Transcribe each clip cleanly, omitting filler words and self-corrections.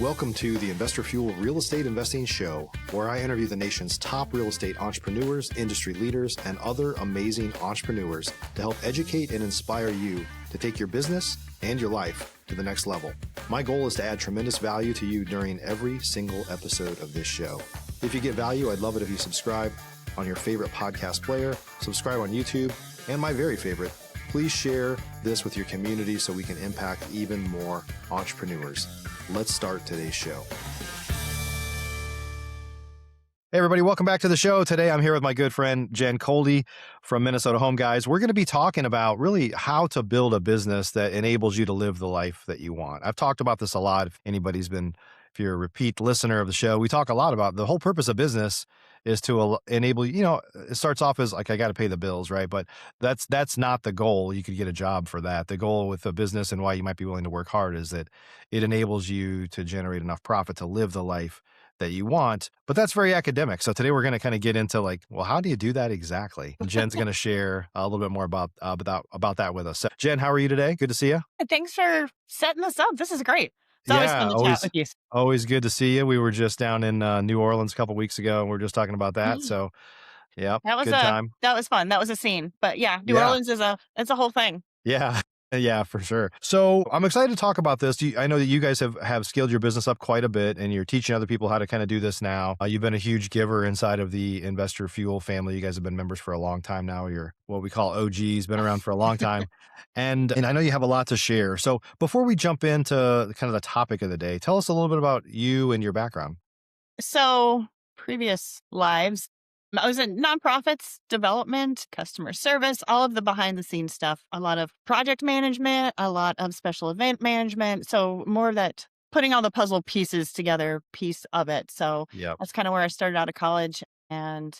Welcome to the Investor Fuel Real Estate Investing Show, where I interview the nation's top real estate entrepreneurs, industry leaders, and other amazing entrepreneurs to help educate and inspire you to take your business and your life to the next level. My goal is to add tremendous value to you during every single episode of this show. If you get value, I'd love it if you subscribe on your favorite podcast player, subscribe on YouTube, and my very favorite, please share this with your community so we can impact even more entrepreneurs. Let's start today's show. Hey, everybody. Welcome back to the show. Today, I'm here with my good friend, Jen Coldy from Minnesota Home Guys. We're going to be talking about really how to build a business that enables you to live the life that you want. I've talked about this a lot. If you're a repeat listener of the show, we talk a lot about the whole purpose of business is to enable, it starts off as like, I got to pay the bills, right? But that's not the goal. You could get a job for that. The goal with a business and why you might be willing to work hard is that it enables you to generate enough profit to live the life that you want. But that's very academic. So today we're going to kind of get into like, well, how do you do that exactly? Jen's going to share a little bit more about that with us. So, Jen, how are you today? Good to see you. Thanks for setting this up. This is great. It's always fun to chat with you. Always good to see you. We were just down in New Orleans a couple weeks ago, and we are just talking about that. So, yeah, good time. That was fun. That was a scene. But yeah, New Orleans it's a whole thing. Yeah. Yeah, for sure. So I'm excited to talk about this. I know that you guys have scaled your business up quite a bit, and you're teaching other people how to kind of do this now. You've been a huge giver inside of the Investor Fuel family. You guys have been members for a long time now. You're what we call OGs, been around for a long time. And I know you have a lot to share. So before we jump into kind of the topic of the day, tell us a little bit about you and your background. So previous lives, I was in nonprofits, development, customer service, all of the behind the scenes stuff, a lot of project management, a lot of special event management. So more of that putting all the puzzle pieces together piece of it. So That's kind of where I started out of college. And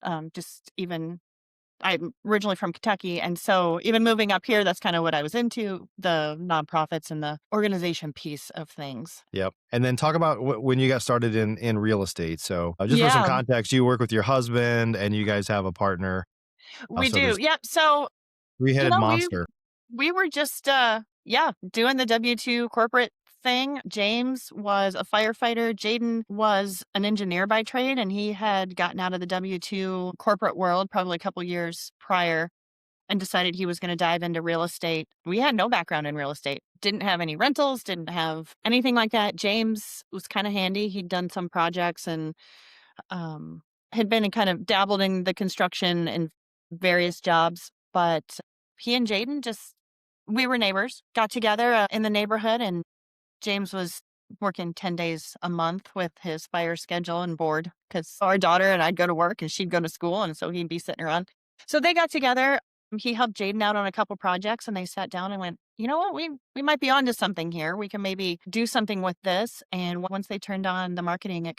I'm originally from Kentucky. And so even moving up here, that's kind of what I was into, the nonprofits and the organization piece of things. Yep. And then talk about when you got started in real estate. So just for some context, you work with your husband and you guys have a partner. We do. Yep. So three-headed monster. We were just, doing the W-2 corporate thing. James was a firefighter. Jaden was an engineer by trade, and he had gotten out of the W-2 corporate world probably a couple years prior and decided he was going to dive into real estate. We had no background in real estate, didn't have any rentals, didn't have anything like that. James was kind of handy. He'd done some projects and had been and kind of dabbled in the construction and various jobs. But he and Jaden we were neighbors, got together in the neighborhood, and James was working 10 days a month with his fire schedule and board because our daughter and I'd go to work and she'd go to school. And so he'd be sitting around. So they got together. He helped Jaden out on a couple projects and they sat down and went, you know what, we might be onto something here. We can maybe do something with this. And once they turned on the marketing, it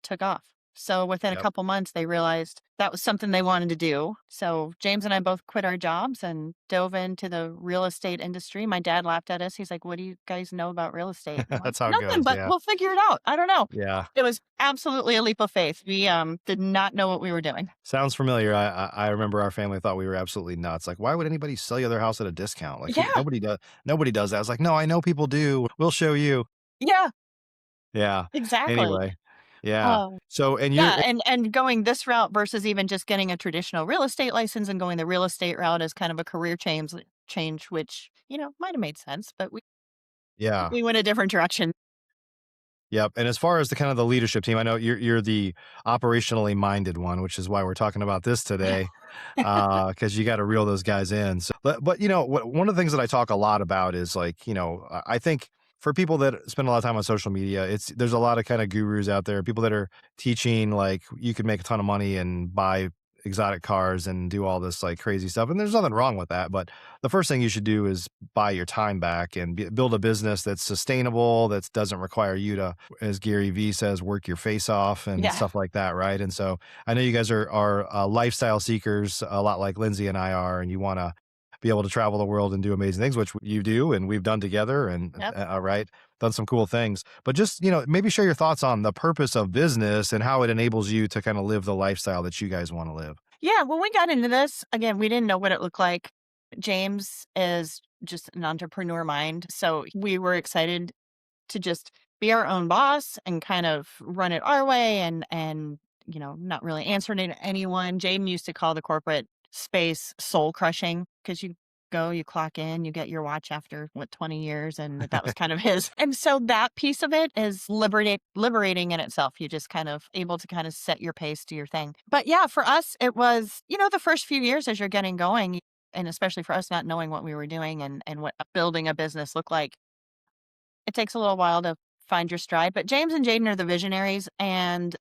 took off. So within a couple months, they realized that was something they wanted to do. So James and I both quit our jobs and dove into the real estate industry. My dad laughed at us. He's like, what do you guys know about real estate? That's how it Nothing, goes. But we'll figure it out. I don't know. Yeah. It was absolutely a leap of faith. We did not know what we were doing. Sounds familiar. I remember our family thought we were absolutely nuts. Like, why would anybody sell you their house at a discount? Like, nobody does that. I was like, no, I know people do. We'll show you. Yeah. Yeah. Exactly. Anyway. Yeah. And going this route versus even just getting a traditional real estate license and going the real estate route as kind of a career change, which, might have made sense, but we went a different direction. Yep. And as far as the kind of the leadership team, I know you're the operationally minded one, which is why we're talking about this today, because you got to reel those guys in. So, but one of the things that I talk a lot about is like, I think for people that spend a lot of time on social media, there's a lot of kind of gurus out there, people that are teaching like you could make a ton of money and buy exotic cars and do all this like crazy stuff. And there's nothing wrong with that. But the first thing you should do is buy your time back and build a business that's sustainable, that doesn't require you to, as Gary Vee says, work your face off and stuff like that. Right. And so I know you guys are lifestyle seekers, a lot like Lindsay and I are, and you want to be able to travel the world and do amazing things, which you do and we've done together and done some cool things. But just, maybe share your thoughts on the purpose of business and how it enables you to kind of live the lifestyle that you guys want to live. Yeah, when we got into this, again, we didn't know what it looked like. James is just an entrepreneur mind. So we were excited to just be our own boss and kind of run it our way and not really answering to anyone. Jaden used to call the corporate space soul crushing because you go, you clock in, you get your watch after what 20 years, and that was kind of his. And so that piece of it is liberating in itself. You just kind of able to kind of set your pace, do your thing. But yeah, for us, it was, the first few years as you're getting going, and especially for us not knowing what we were doing and what building a business looked like, it takes a little while to find your stride. But James and Jaden are the visionaries, and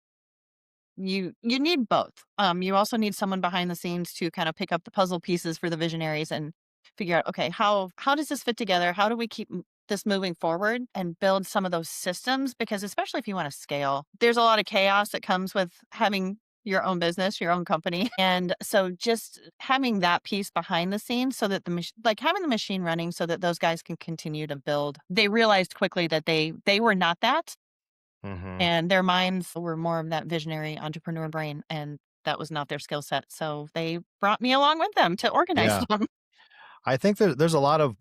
you need both. You also need someone behind the scenes to kind of pick up the puzzle pieces for the visionaries and figure out, okay, how does this fit together? How do we keep this moving forward and build some of those systems? Because especially if you want to scale, there's a lot of chaos that comes with having your own business, your own company. And so just having that piece behind the scenes so that like having the machine running so that those guys can continue to build. They realized quickly that they were not that, Hmm. and their minds were more of that visionary entrepreneur brain, and that was not their skill set. So they brought me along with them to organize Yeah. them. I think there's a lot of,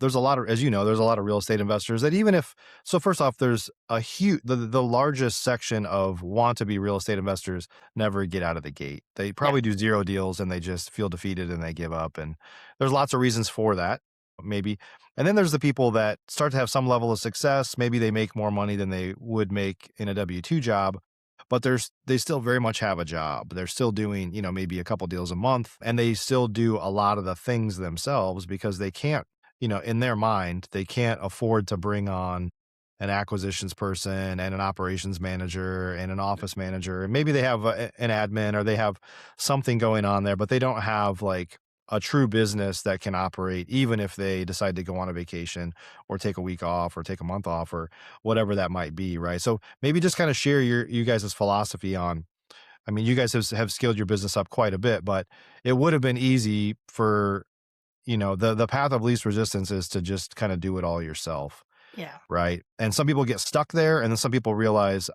as you know, there's a lot of real estate investors that even if, so first off, there's a huge, the largest section of want to be real estate investors never get out of the gate. They Yeah. probably do zero deals and they just feel defeated and they give up. And there's lots of reasons for that, maybe. And then there's the people that start to have some level of success. Maybe they make more money than they would make in a W-2 job, but they still very much have a job. They're still doing, maybe a couple deals a month, and they still do a lot of the things themselves because they can't, in their mind, they can't afford to bring on an acquisitions person and an operations manager and an office manager. And maybe they have an admin or they have something going on there, but they don't have like a true business that can operate even if they decide to go on a vacation or take a week off or take a month off or whatever that might be, right? So maybe just kind of share you guys' philosophy on. I mean, you guys have scaled your business up quite a bit, but it would have been easy for, the path of least resistance is to just kind of do it all yourself, Yeah. right? And some people get stuck there, and then some people realize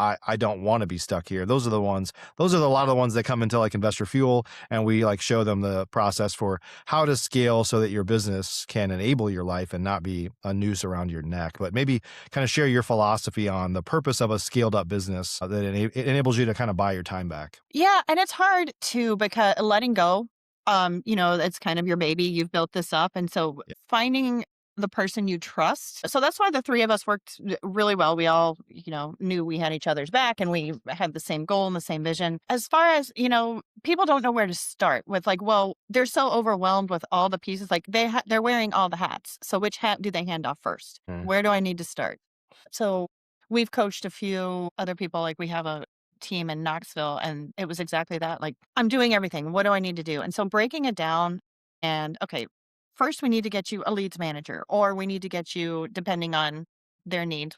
I don't want to be stuck here. Those are a lot of the ones that come into like Investor Fuel, and we like show them the process for how to scale so that your business can enable your life and not be a noose around your neck. But maybe kind of share your philosophy on the purpose of a scaled up business that it enables you to kind of buy your time back. Yeah, and it's hard too because letting go, it's kind of your baby. You've built this up, and so Yeah. finding the person you trust. So that's why the three of us worked really well. We all, knew we had each other's back, and we had the same goal and the same vision. As far as people don't know where to start with. Like, well, they're so overwhelmed with all the pieces. Like they're wearing all the hats. So which hat do they hand off first? Mm. Where do I need to start? So we've coached a few other people. Like we have a team in Knoxville, and it was exactly that. Like, I'm doing everything. What do I need to do? And so breaking it down and okay, first we need to get you a leads manager, or we need to get you depending on their needs.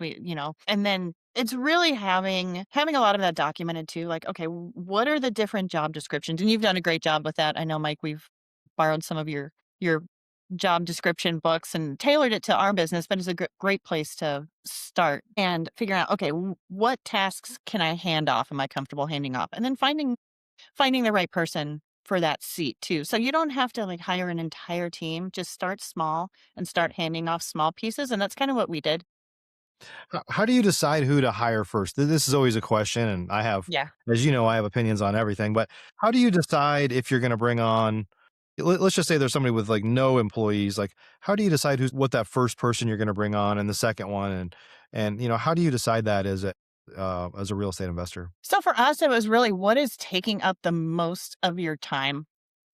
And then it's really having a lot of that documented too. Like, okay, what are the different job descriptions? And you've done a great job with that. I know, Mike, we've borrowed some of your job description books and tailored it to our business, but it's a great place to start and figuring out, okay, what tasks can I hand off? Am I comfortable handing off? And then finding the right person for that seat too. So you don't have to like hire an entire team. Just start small and start handing off small pieces. And that's kind of what we did. How do you decide who to hire first? This is always a question, and Yeah. as you know, I have opinions on everything. But how do you decide if you're going to bring on? Let's just say there's somebody with like no employees. Like, how do you decide what that first person you're going to bring on and the second one, and how do you decide that as a real estate investor? So for us, it was really what is taking up the most of your time.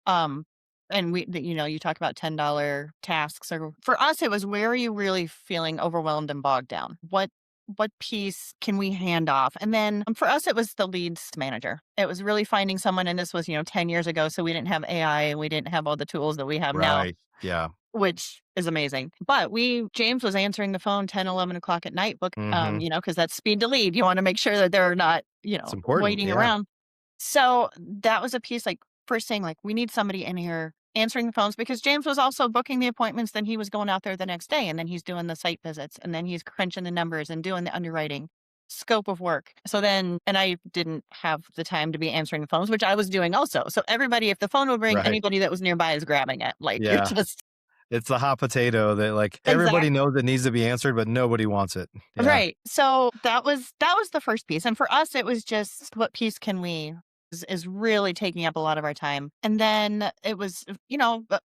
Um, and you talk about $10 tasks, or for us, it was where are you really feeling overwhelmed and bogged down? What piece can we hand off? And then for us, it was the leads manager. It was really finding someone, and this was 10 years ago, so we didn't have AI and we didn't have all the tools that we have now, Right. Yeah. which is amazing. But James was answering the phone 10, 11 o'clock at night, Hmm. because that's speed to lead. You want to make sure that they're not, It's important. waiting Yeah. around. So that was a piece like first thing, like we need somebody in here answering the phones because James was also booking the appointments. Then he was going out there the next day, and then he's doing the site visits, and then he's crunching the numbers and doing the underwriting scope of work. So then, and I didn't have the time to be answering the phones, which I was doing also. So everybody, if the phone would ring, Right. anybody that was nearby is grabbing it. Like you're Yeah. just It's a hot potato that, like, everybody Exactly. knows it needs to be answered, but nobody wants it. Yeah. Right. So that was the first piece. And for us, it was just what piece can we is really taking up a lot of our time. And then it was,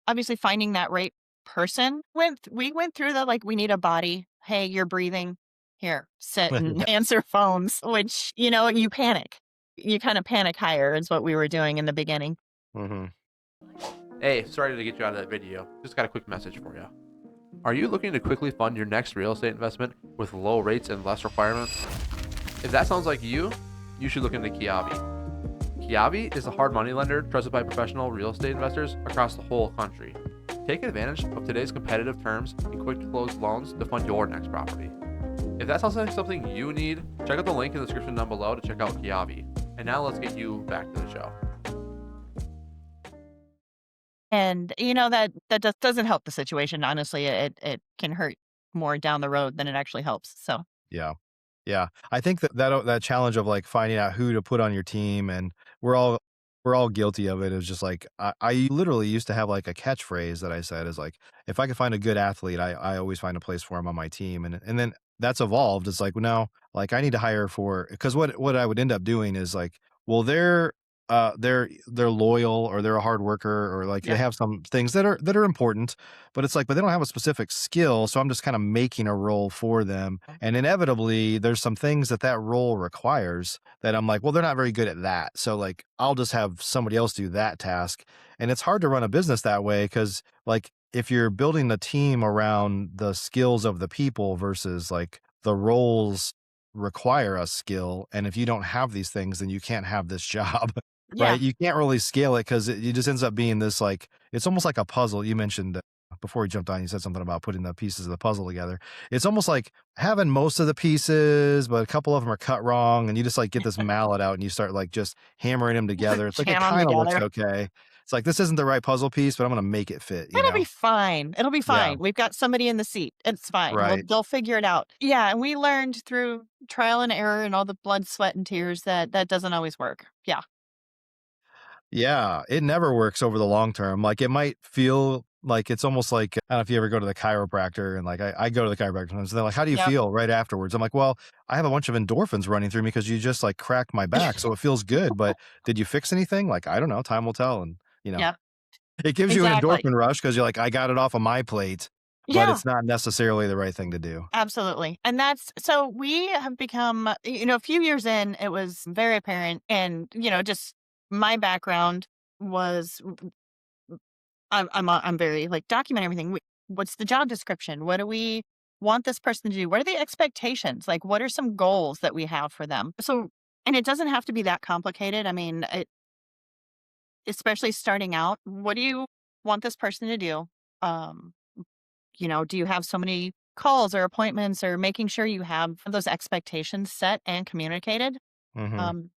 obviously finding that right person. We went through the like, we need a body. Hey, you're breathing. Here, sit and Yeah. answer phones, which, you panic. You kind of panic higher is what we were doing in the beginning. Mhm. Hey, sorry to get you out of that video. Just got a quick message for you. Are you looking to quickly fund your next real estate investment with low rates and less requirements? If that sounds like you should look into Kiavi. Kiavi is a hard money lender trusted by professional real estate investors across the whole country. Take advantage of today's competitive terms and quick to close loans to fund your next property. If that sounds like something you need, check out the link in the description down below to check out Kiavi. And now let's get you back to the show. And that just doesn't help the situation. Honestly, it can hurt more down the road than it actually helps. So Yeah. Yeah. I think that challenge of, like, finding out who to put on your team, and we're all we're all guilty of it. It's just like, I literally used to have, like, a catchphrase that I said is like, "If I could find a good athlete, I always find a place for him on my team." And then that's evolved. It's like, "No, like, I need to hire for," because what I would end up doing is like, well, they're loyal, or they're a hard worker, or, like, they yeah, have some things that are important, but it's like, but they don't have a specific skill, so I'm just kinda making a role for them, and inevitably, there's some things that role requires that I'm like, "Well, they're not very good at that." So, like, I'll just have somebody else do that task, and it's hard to run a business that way because, like, if you're building a team around the skills of the people versus, like, the roles require a skill, and if you don't have these things, then you can't have this job. yeah, Right? You can't really scale it because it just ends up being this, like, it's almost like a puzzle. You mentioned, before we jumped on, you said something about putting the pieces of the puzzle together. It's almost like having most of the pieces, but a couple of them are cut wrong, and you just, like, get this mallet out and you start, like, just hammering them together. It's like, it jam them kinda looks together. okay. It's like, this isn't the right puzzle piece, but I'm gonna make it fit, you It'll be know? fine. It'll be Yeah. fine. We've got somebody in the seat. It's fine. Right. They'll figure it out. Yeah, and we learned through trial and error and all the blood, sweat, and tears that that doesn't always work. Yeah. Yeah, it never works over the long term. Like, it might feel like it's almost like, I don't know if you ever go to the chiropractor, and, like, I go to the chiropractor, and they're like, "How do you Yep. feel right afterwards?" I'm like, "Well, I have a bunch of endorphins running through me because you just, like, cracked my back, so it feels good, but did you fix anything?" Like, "I don't know, time will tell." And, Yep. it gives you an Exactly. endorphin rush because 'cause you're like, "I got it off of my plate," but Yeah. it's not necessarily the right thing to do. Absolutely. And that's so we have become, a few years in, it was very apparent. And, just my background was I'm very like document everything. What's the job description? What do we want this person to do? What are the expectations? Like, what are some goals that we have for them? So, and it doesn't have to be that complicated. I mean, especially starting out, what do you want this person to do? Um, do you have so many calls or appointments, or making sure you have those expectations set and communicated? Mhm. Um,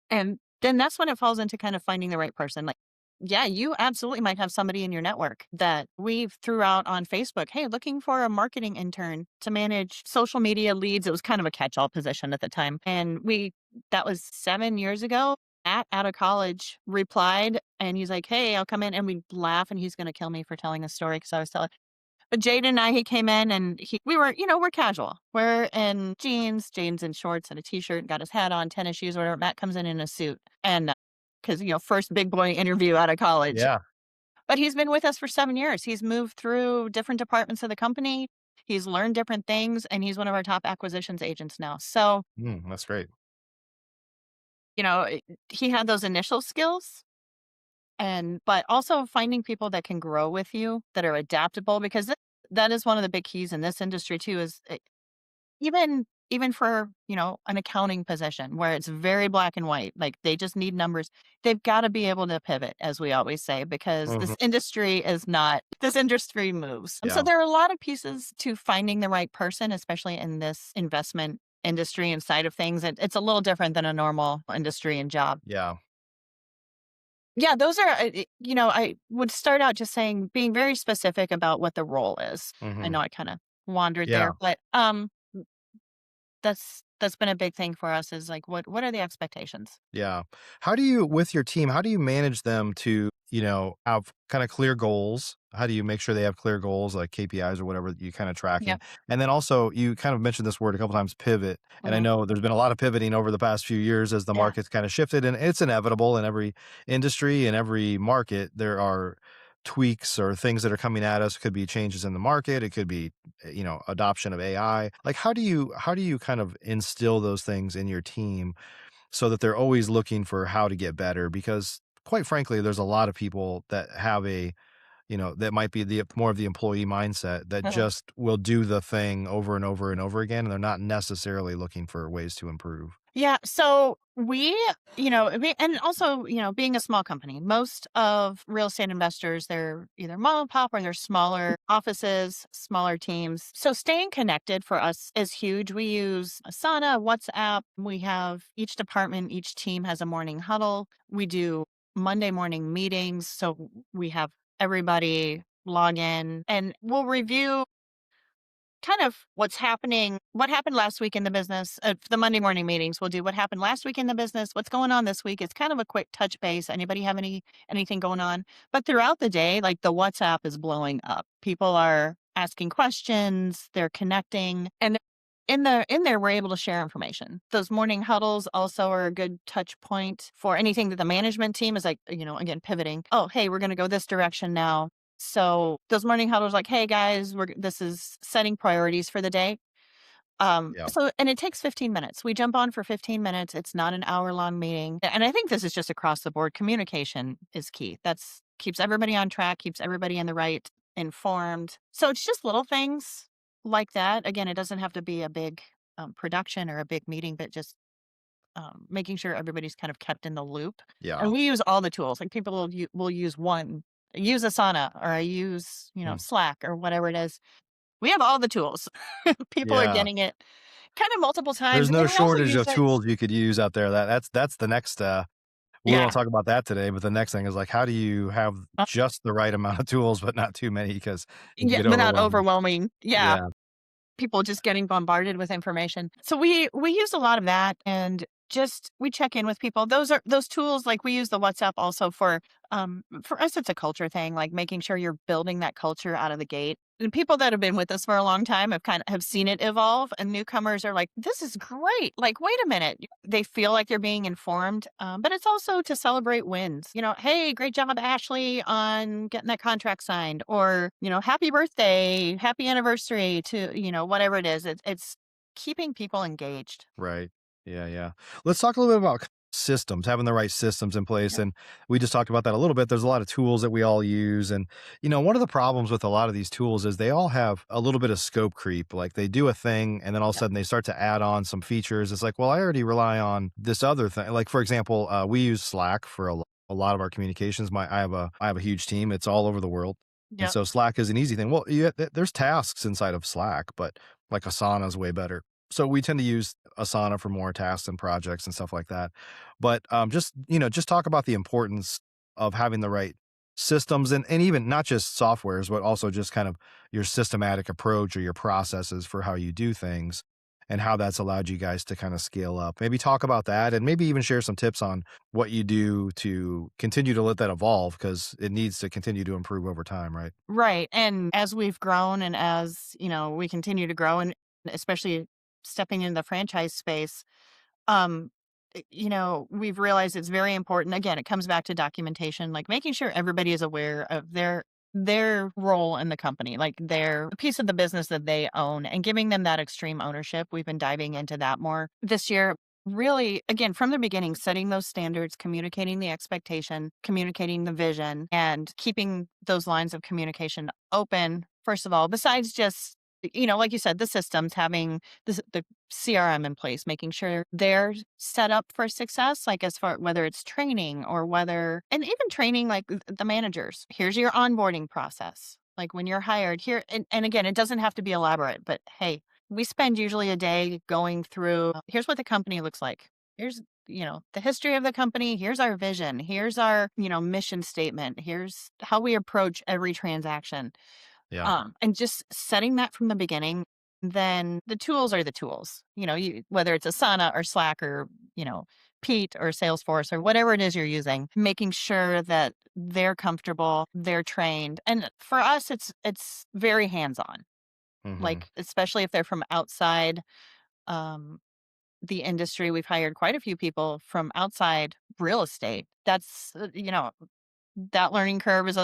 and then that's when it falls into kind of finding the right person. Like, yeah, you absolutely might have somebody in your network that we threw out on Facebook. Hey, looking for a marketing intern to manage social media leads. It was kind of a catch all position at the time. And that was 7 years ago. Out of college, replied, and he's like, "Hey, I'll come in," and we laugh, and he's going to kill me for telling a story because I was telling. But Jade and I, he came in, and we were, we're casual. We're in jeans and shorts and a t-shirt, got his hat on, tennis shoes, whatever. Matt comes in a suit, and because, first big boy interview out of college. Yeah. But he's been with us for 7 years. He's moved through different departments of the company. He's learned different things, and he's one of our top acquisitions agents now. So, That's great. you know, it- he had those initial skills, but also finding people that can grow with you, that are adaptable, because that is one of the big keys in this industry too. Is even for, an accounting position where it's very black and white, like they just need numbers. They've got to be able to pivot, as we always say, because Mhm. this industry moves. So Yeah. there are a lot of pieces to finding the right person, especially in this investment industry and side of things. It's a little different than a normal industry and job. Yeah. Yeah, those are, I would start out just saying, being very specific about what the role is. I Mhm. know I kind of wandered Yeah. there, but that's That's been a big thing for us is like, what are the expectations? Yeah. How do you, with your team, how do you manage them to, have kind of clear goals? How do you make sure they have clear goals like KPIs or whatever that you kind of Yeah. tracking? And then also, you kind of mentioned this word a couple times, pivot. And I Hmm. know there's been a lot of pivoting over the past few years as the Yeah. market's kind of shifted, and it's inevitable in every industry and every market. There are tweaks or things that are coming at us. Could be changes in the market. It could be, adoption of AI. Like, how do you kind of instill those things in your team so that they're always looking for how to get better? Because quite frankly, there's a lot of people that have that might be the more of the employee mindset that Mhm. just will do the thing over and over and over again, and they're not necessarily looking for ways to improve. Yeah. So and also, being a small company, most of real estate investors, they're either mom and pop or they're smaller offices, smaller teams. So staying connected for us is huge. We use Asana, WhatsApp. We have each department, each team has a morning huddle. We do Monday morning meetings. So we have everybody log in and we'll review kind of what happened last week in the business. The Monday morning meetings, we'll do what happened last week in the business, what's going on this week. It's kind of a quick touch base. Anybody have anything going on? But throughout the day, like the WhatsApp is blowing up. People are asking questions, they're connecting, and in there, we're able to share information. Those morning huddles also are a good touch point for anything that the management team is like, again, pivoting. Oh, hey, we're going to go this direction now. So those morning huddles, like, hey guys, this is setting priorities for the day. Yeah. And it takes 15 minutes. We jump on for 15 minutes. It's not an hour-long meeting. And I think this is just across the board. Communication is key. That's keeps everybody on track, keeps everybody in the right, informed. So it's just little things like that. Again, it doesn't have to be a big production or a big meeting, but just making sure everybody's kind of kept in the loop. Yeah. And we use all the tools. Like people will use one, use Asana, or I use, Mm. Slack or whatever it is. We have all the tools. People are Yeah. getting it kind of multiple times, There's and no then we also shortage use of it. tools you could use out there. That's the next, we won't Yeah, talk about that today, but the next thing is, like, how do you have uh, just the right amount of tools, but not too many because you can yeah, get without overwhelmed. overwhelming. Yeah, Yeah. people just getting bombarded with information. So we use a lot of that, and just we check in with people. Those tools, like we use the WhatsApp also for us it's a culture thing, like making sure you're building that culture out of the gate. And people that have been with us for a long time have seen it evolve, and newcomers are like, this is great. Like, wait a minute. They feel like they're being informed. But it's also to celebrate wins. Hey, great job, Ashley, on getting that contract signed, or, happy birthday, happy anniversary to, whatever it is. It's keeping people engaged. Right. Yeah, yeah. Let's talk a little bit about systems, having the right systems in place. Yep. And we just talked about that a little bit. There's a lot of tools that we all use. And, one of the problems with a lot of these tools is they all have a little bit of scope creep. Like they do a thing and then all of a Yep. sudden they start to add on some features. It's like, well, I already rely on this other thing. Like, for example, we use Slack for a lot of our communications. I have a huge team. It's all over the world. And Yep. so Slack is an easy thing. Well, yeah, there's tasks inside of Slack, but like Asana is way better. So we tend to use Asana for more tasks and projects and stuff like that. But just talk about the importance of having the right systems and even not just softwares, but also just kind of your systematic approach or your processes for how you do things and how that's allowed you guys to kind of scale up. Maybe talk about that and maybe even share some tips on what you do to continue to let that evolve because it needs to continue to improve over time, right? Right. And as we've grown and as, we continue to grow and especially stepping into the franchise space, um, we've realized it's very important. Again, it comes back to documentation, like making sure everybody is aware of their role in the company, like their piece of the business that they own and giving them that extreme ownership. We've been diving into that more this year. Really, again, from the beginning, setting those standards, communicating the expectation, communicating the vision, and keeping those lines of communication open, first of all, besides just, like you said, the systems, having the CRM in place, making sure they're set up for success, like as far whether it's training or and even training like the managers. Here's your onboarding process. Like when you're hired here, and again, it doesn't have to be elaborate, but hey, we spend usually a day going through here's what the company looks like. Here's, the history of the company. Here's our vision. Here's our, mission statement. Here's how we approach every transaction. Yeah. And just setting that from the beginning. then the tools are the tools. Whether it's Asana or Slack or, you know, Pete or Salesforce or whatever it is you're using, making sure that they're comfortable, they're trained. And for us, it's very hands-on. Hmm. Like, especially if they're from outside um, the industry, we've hired quite a few people from outside real estate. That's, that learning curve is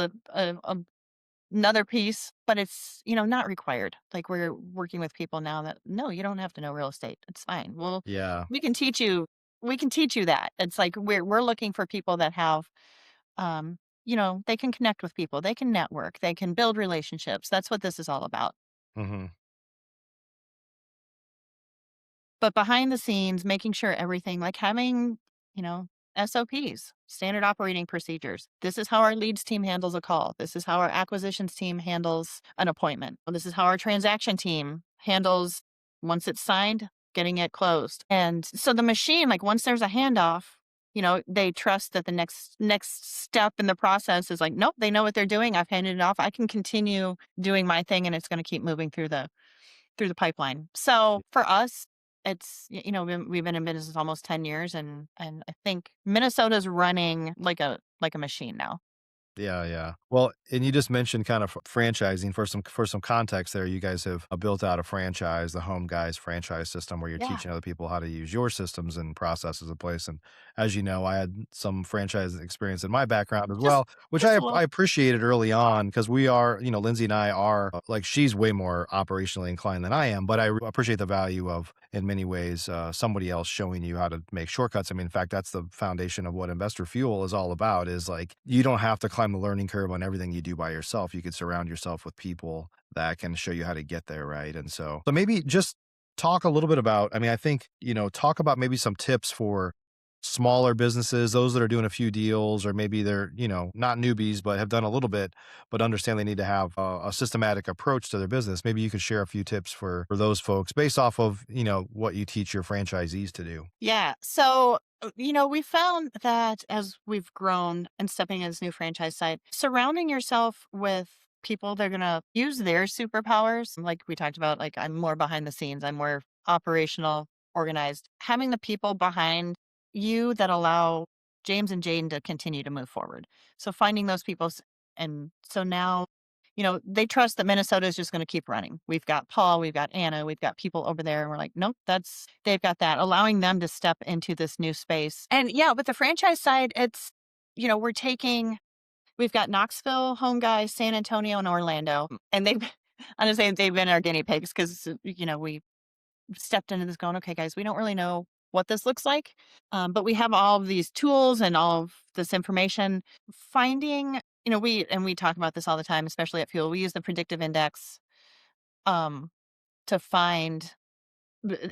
another piece, but it's, not required. Like, we're working with people now that, no, you don't have to know real estate. It's fine. Well, Yeah. we can teach you we can teach you that. It's like we're looking for people that have they can connect with people, they can network, they can build relationships. That's what this is all about. Hmm. But behind the scenes, making sure everything, like having, you know, SOPs, standard operating procedures. This is how our leads team handles a call. This is how our acquisitions team handles an appointment. This is how our transaction team handles, once it's signed, getting it closed. And so the machine, like, once there's a handoff, they trust that the next step in the process is like, nope, they know what they're doing. I've handed it off. I can continue doing my thing and it's going to keep moving through the pipeline. So for us, we've been in business almost 10 years, and I think Minnesota's running like a machine now. Yeah, yeah. Well, and you just mentioned kind of franchising for some context there. You guys have built out a franchise, the Home Guys franchise system, where you're Yeah. teaching other people how to use your systems and processes in place. And as you know, I had some franchise experience in my background as Just well, which just I a little. I appreciated early on because we are, Lindsay and I are like she's way more operationally inclined than I am, but I appreciate the value of in many ways somebody else showing you how to make shortcuts. I mean, in fact, that's the foundation of what Investor Fuel is all about. Is like you don't have to climb the learning curve on everything you do by yourself. You could surround yourself with people that can show you how to get there, right? And so maybe just talk a little bit about. I mean, I think talk about maybe some tips for smaller businesses, those that are doing a few deals, or maybe they're not newbies but have done a little bit, but understand they need to have a systematic approach to their business. Maybe you could share a few tips for those folks based off of what you teach your franchisees to do. Yeah. So, we found that as we've grown and stepping into this new franchise side, surrounding yourself with people that are going to use their superpowers. Like we talked about, like, I'm more behind the scenes, I'm more operational, organized. Having the people behind you that allow James and Jaden to continue to move forward. So, finding those people. And so now, they trust that Minnesota is just going to keep running. We've got Paul, we've got Anna, we've got people over there. And we're like, nope, they've got that, allowing them to step into this new space. And yeah, with the franchise side, it's, we've got Knoxville, Home Guys, San Antonio, and Orlando. And honestly, they've been our guinea pigs because, we stepped into this going, okay, guys, we don't really know what this looks like. But we have all of these tools and all of this information. Finding, we talk about this all the time, especially at Fuel. We use the predictive index um, to find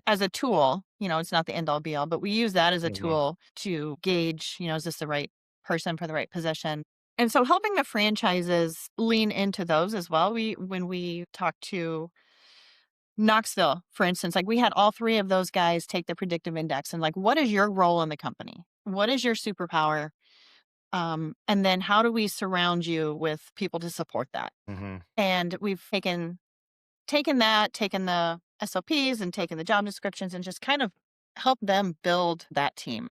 as a tool. It's not the end all be all, but we use that as a Mhm. tool to gauge, is this the right person for the right position? And so helping the franchises lean into those as well. When we talk to Knoxville, for instance, like, we had all three of those guys take the predictive index and, like, what is your role in the company? What is your superpower? And then how do we surround you with people to support that? Mhm. And we've taken the SOPs and taken the job descriptions and just kind of help them build that team.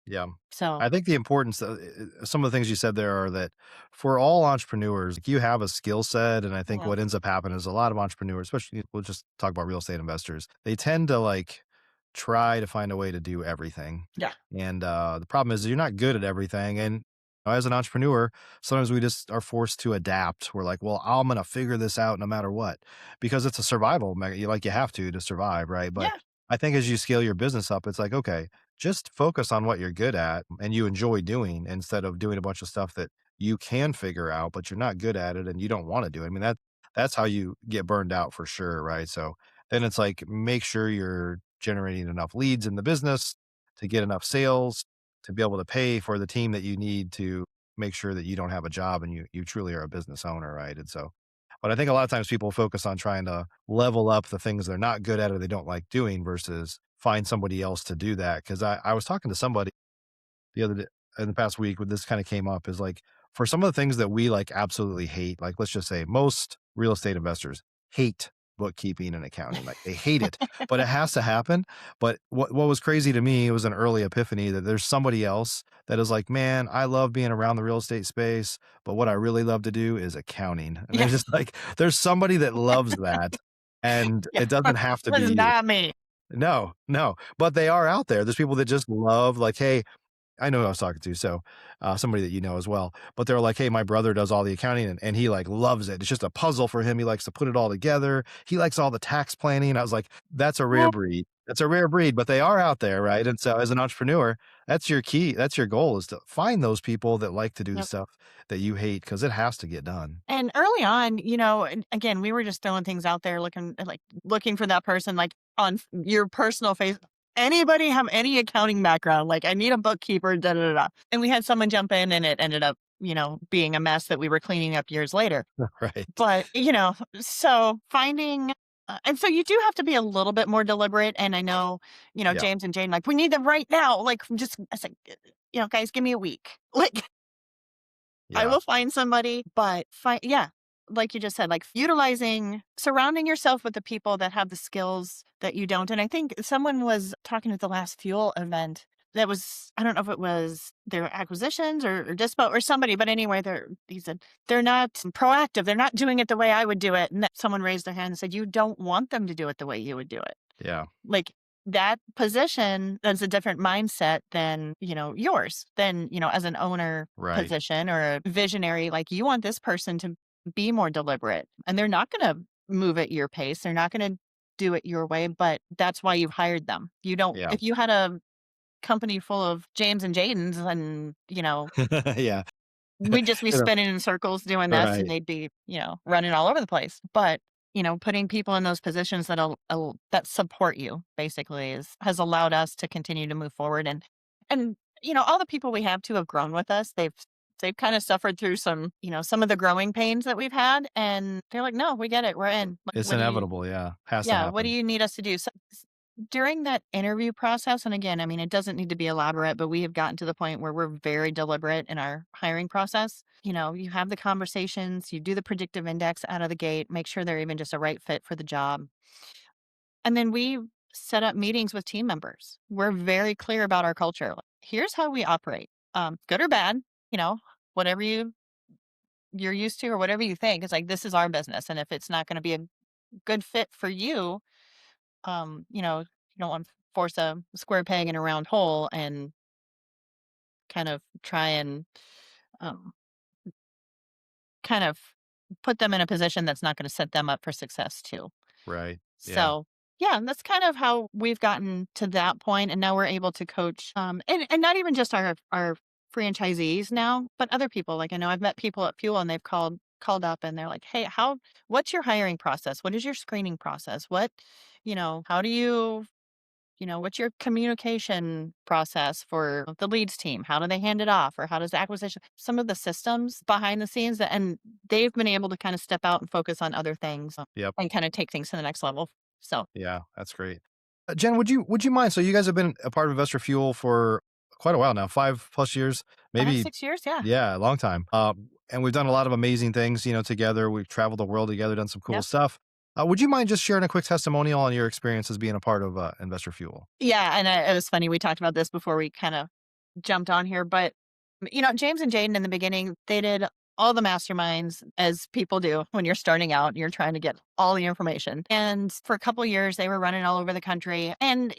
Yeah. So I think the importance of some of the things you said there are that for all entrepreneurs, you have a skill set. And I think mhm, what ends up happening is a lot of entrepreneurs, especially we'll just talk about real estate investors, they tend to like try to find a way to do everything. yeah, And the problem is you're not good at everything. And as an entrepreneur, sometimes we just are forced to adapt. We're like, well, I'm going to figure this out no matter what, because it's a survival. Like you have to survive, right? But yeah, I think as you scale your business up, it's like, okay, just focus on what you're good at and you enjoy doing instead of doing a bunch of stuff that you can figure out, but you're not good at it and you don't want to do it. I mean, that's how you get burned out for sure, right? So then it's like make sure you're generating enough leads in the business to get enough sales to be able to pay for the team that you need to make sure that you don't have a job and you truly are a business owner, right? And so but I think a lot of times people focus on trying to level up the things they're not good at or they don't like doing versus find somebody else to do that. Cause I was talking to somebody the other day in the past week when this kind of came up is like for some of the things that we like absolutely hate, like let's just say most real estate investors hate bookkeeping and accounting. Like they hate it, but it has to happen. But what was crazy to me, it was an early epiphany that there's somebody else that is like, man, I love being around the real estate space, but what I really love to do is accounting. And Yeah. there's just like, there's somebody that loves that. And Yeah. it doesn't have to be Was you. not me. No, no, but they are out there. There's people that just love like, "Hey," I know who I was talking to, so, somebody that you know as well, but they're like, "Hey, my brother does all the accounting and he, like, loves it. It's just a puzzle for him. He likes to put it all together. He likes all the tax planning." I was like, "That's a rare Well, breed. That's a rare breed," but they are out there, right? And so as an entrepreneur, that's your key. That's your goal is to find those people that like to do the yep. stuff that you hate because it has to get done. And early on, and again, we were just throwing things out there looking for that person like on your personal face. Anybody have any accounting background? Like, I need a bookkeeper, da da da. Da. And we had someone jump in and it ended up, being a mess that we were cleaning up years later. Right. But, so finding and so you do have to be a little bit more deliberate. And I know, Yeah. James and Jane, like, we need them right now. Like, just, I was like, guys, give me a week. Like, I Yeah. will find somebody, but yeah, like you just said, like surrounding yourself with the people that have the skills that you don't. And I think someone was talking at the last fuel event that was, I don't know if it was their acquisitions or dispo or somebody, but anyway, he said, they're not proactive. They're not doing it the way I would do it. And someone raised their hand and said, you don't want them to do it the way you would do it. Yeah. Like that position, that's a different mindset than, yours, than, as an owner Right. position or a visionary. Like you want this person to be more deliberate and they're not going to move at your pace. They're not going to do it your way, but that's why you've hired them. You don't, Yeah. if you had a company full of James and Jadens and, Yeah. we'd just be You know, spinning in circles doing this and right. they'd be, running all over the place. But, putting people in those positions that support you basically has allowed us to continue to move forward. And, all the people we have too have grown with us. They've kind of suffered through some of the growing pains that we've had. And they're like, no, we get it. We're in. Like, It's inevitable, yeah. Has to what do happen. you need us to do? So, during that interview process, and again, I mean, it doesn't need to be elaborate, but we have gotten to the point where we're very deliberate in our hiring process. You have the conversations, you do the predictive index out of the gate, make sure they're even just a right fit for the job. And then we set up meetings with team members. We're very clear about our culture. Like, here's how we operate, good or bad, whatever you're used to or whatever you think. It's like, this is our business. And if it's not going to be a good fit for you, you don't want to force a square peg in a round hole and kind of try and um, kind of put them in a position that's not going to set them up for success too. Right. Yeah. So yeah, and that's kind of how we've gotten to that point, and now we're able to coach, and not even just our franchisees now, but other people. Like I know I've met people at Fuel, and they've called up, and they're like, "Hey, what's your hiring process? What is your screening process? How do you what's your communication process for the leads team? How do they hand it off? Or how does the acquisition, some of the systems behind the scenes and they've been able to kind of step out and focus on other things Yep. and kind of take things to the next level. So Yeah, that's great. Jen, would you mind? So you guys have been a part of Investor Fuel for quite a while now, 5+ years, maybe. 5, 6 years. Yeah. Yeah, a long time. And we've done a lot of amazing things, together. We've traveled the world together, done some cool Yep. stuff. Would you mind just sharing a quick testimonial on your experiences being a part of Investor Fuel? Yeah. And it was funny. We talked about this before we kind of jumped on here, but James and Jaden in the beginning, they did all the masterminds as people do when you're starting out and you're trying to get all the information. And for a couple years, they were running all over the country. And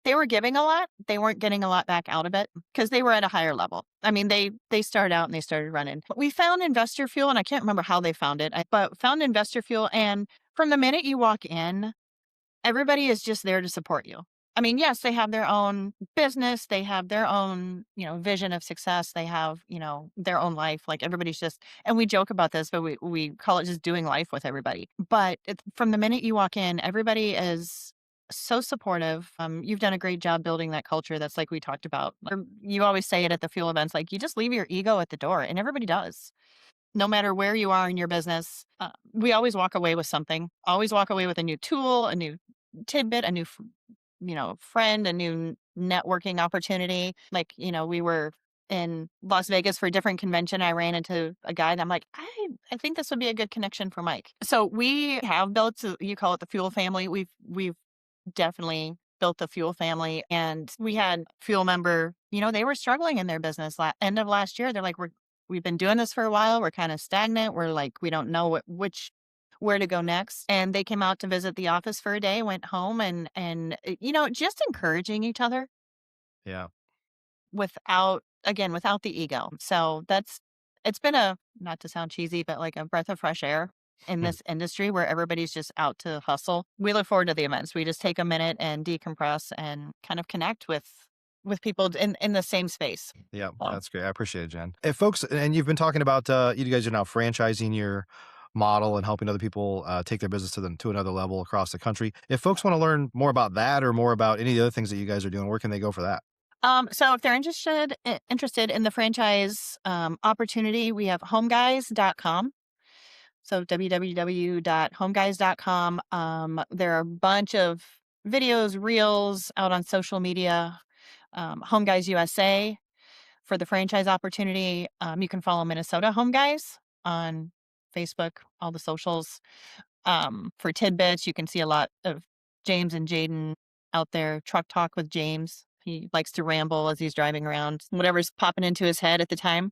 they were giving a lot. They weren't getting a lot back out of it because they were at a higher level. I mean, they started out and they started running. We found Investor Fuel, and I can't remember how they found it, but found Investor Fuel. And from the minute you walk in, everybody is just there to support you. I mean, yes, they have their own business, they have their own, vision of success, they have, their own life. Like everybody's just, and we joke about this, but we call it just doing life with everybody. But from the minute you walk in, everybody is so supportive. You've done a great job building that culture. That's like we talked about. You always say it at the fuel events, like you just leave your ego at the door, and everybody does. No matter where you are in your business, we always walk away with something. Always walk away with a new tool, a new tidbit, a new, friend, a new networking opportunity. Like, we were in Las Vegas for a different convention, I ran into a guy and I'm like, I think this would be a good connection for Mike. So we have built, you call it the Fuel family. We've definitely built the Fuel family, and we had Fuel member, they were struggling in their business end of last year. They're like, we've been doing this for a while. We're kind of stagnant. We're like, we don't know where to go next. And they came out to visit the office for a day, went home, and just encouraging each other Yeah. without the ego. So it's been not to sound cheesy, but like a breath of fresh air in this industry where everybody's just out to hustle. We look forward to the events. We just take a minute and decompress and kind of connect with people in the same space. Yeah, So, that's great. I appreciate it, Jen. If folks, and you've been talking about, you guys are now franchising your model and helping other people take their business to another level across the country. If folks want to learn more about that or more about any of the other things that you guys are doing, where can they go for that? so if they're interested in the franchise opportunity, we have homeguys.com. So www.homeguys.com. There are a bunch of videos, reels out on social media. Home Guys USA for the franchise opportunity. You can follow Minnesota Home Guys on Facebook, all the socials. For tidbits, you can see a lot of James and Jaden out there. Truck Talk with James. He likes to ramble as he's driving around, whatever's popping into his head at the time.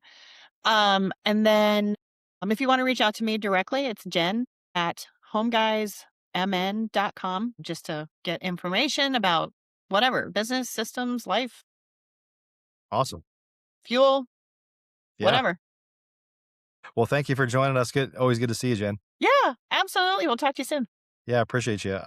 And then if you want to reach out to me directly, it's Jen at homeguysmn.com just to get information about whatever business, systems, life, Awesome. fuel, Yeah. whatever. Well, thank you for joining us. Always good to see you, Jen. Yeah, absolutely. We'll talk to you soon. Yeah, appreciate you.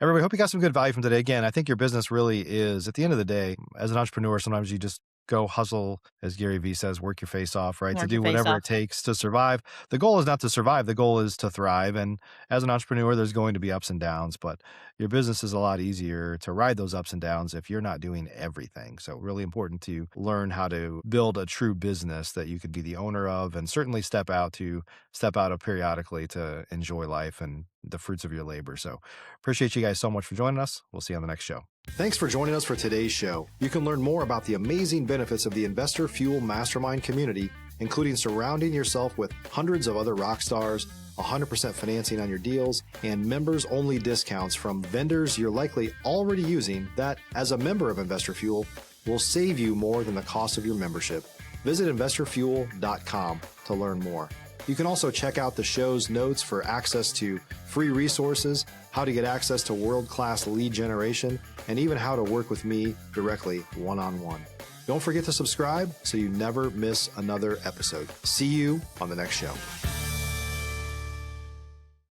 Everybody, hope you got some good value from today. Again, I think your business really is, at the end of the day, as an entrepreneur, sometimes you just go hustle, as Gary Vee says, work your face off, right? To Work do your face whatever off. it takes to survive. The goal is not to survive. The goal is to thrive. And as an entrepreneur, there's going to be ups and downs, but your business is a lot easier to ride those ups and downs if you're not doing everything. So really important to learn how to build a true business that you could be the owner of, and certainly step out of periodically to enjoy life and the fruits of your labor. So appreciate you guys so much for joining us. We'll see you on the next show. Thanks for joining us for today's show. You can learn more about the amazing benefits of the Investor Fuel Mastermind community, including surrounding yourself with hundreds of other rock stars, 100% financing on your deals, and members-only discounts from vendors you're likely already using that, as a member of Investor Fuel, will save you more than the cost of your membership. Visit investorfuel.com to learn more. You can also check out the show's notes for access to free resources, how to get access to world-class lead generation, and even how to work with me directly one-on-one. Don't forget to subscribe so you never miss another episode. See you on the next show.